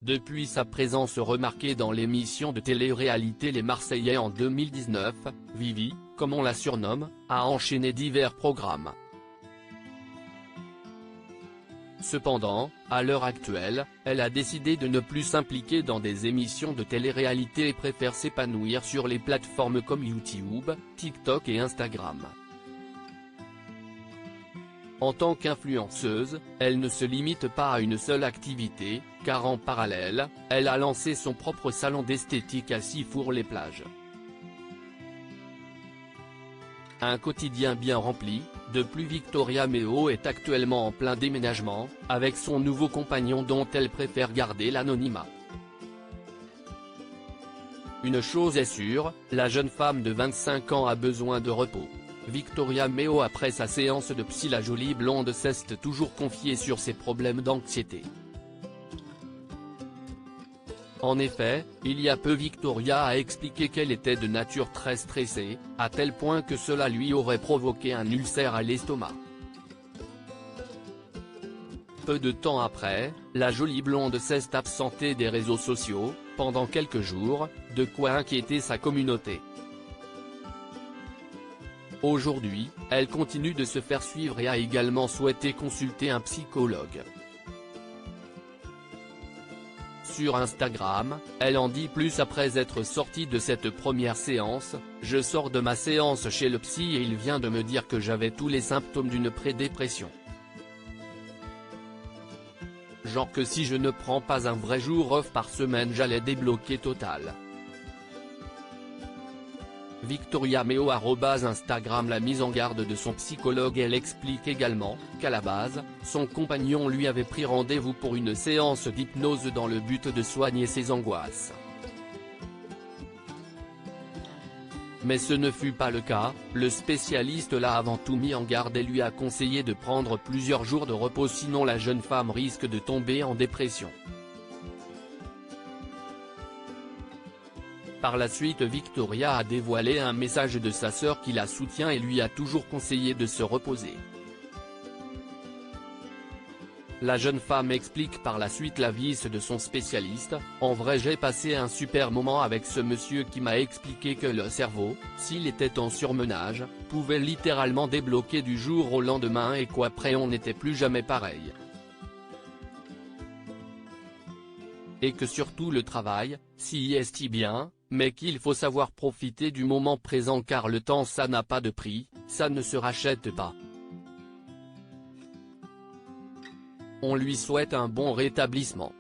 Depuis sa présence remarquée dans l'émission de télé-réalité Les Marseillais en 2019, Vivi, comme on la surnomme, a enchaîné divers programmes. Cependant, à l'heure actuelle, elle a décidé de ne plus s'impliquer dans des émissions de télé-réalité et préfère s'épanouir sur les plateformes comme YouTube, TikTok et Instagram. En tant qu'influenceuse, elle ne se limite pas à une seule activité, car en parallèle, elle a lancé son propre salon d'esthétique à Sifour-les-Plages. Un quotidien bien rempli, de plus Victoria Meo est actuellement en plein déménagement, avec son nouveau compagnon dont elle préfère garder l'anonymat. Une chose est sûre, la jeune femme de 25 ans a besoin de repos. Victoria Meo après sa séance de psy, la jolie blonde s'est toujours confiée sur ses problèmes d'anxiété. En effet, il y a peu Victoria a expliqué qu'elle était de nature très stressée, à tel point que cela lui aurait provoqué un ulcère à l'estomac. Peu de temps après, la jolie blonde s'est absentée des réseaux sociaux, pendant quelques jours, de quoi inquiéter sa communauté. Aujourd'hui, elle continue de se faire suivre et a également souhaité consulter un psychologue. Sur Instagram, elle en dit plus après être sortie de cette première séance: « Je sors de ma séance chez le psy et il vient de me dire que j'avais tous les symptômes d'une pré-dépression. Genre que si je ne prends pas un vrai jour off par semaine j'allais débloquer total. » Victoria Meo @Instagram la mise en garde de son psychologue. Elle explique également qu'à la base, son compagnon lui avait pris rendez-vous pour une séance d'hypnose dans le but de soigner ses angoisses. Mais ce ne fut pas le cas, le spécialiste l'a avant tout mis en garde et lui a conseillé de prendre plusieurs jours de repos sinon la jeune femme risque de tomber en dépression. Par la suite Victoria a dévoilé un message de sa sœur qui la soutient et lui a toujours conseillé de se reposer. La jeune femme explique par la suite l'avis de son spécialiste: « En vrai j'ai passé un super moment avec ce monsieur qui m'a expliqué que le cerveau, s'il était en surmenage, pouvait littéralement débloquer du jour au lendemain et qu'après on n'était plus jamais pareil. Et que surtout le travail, s'y est bien, mais qu'il faut savoir profiter du moment présent car le temps ça n'a pas de prix, ça ne se rachète pas. On lui souhaite un bon rétablissement. »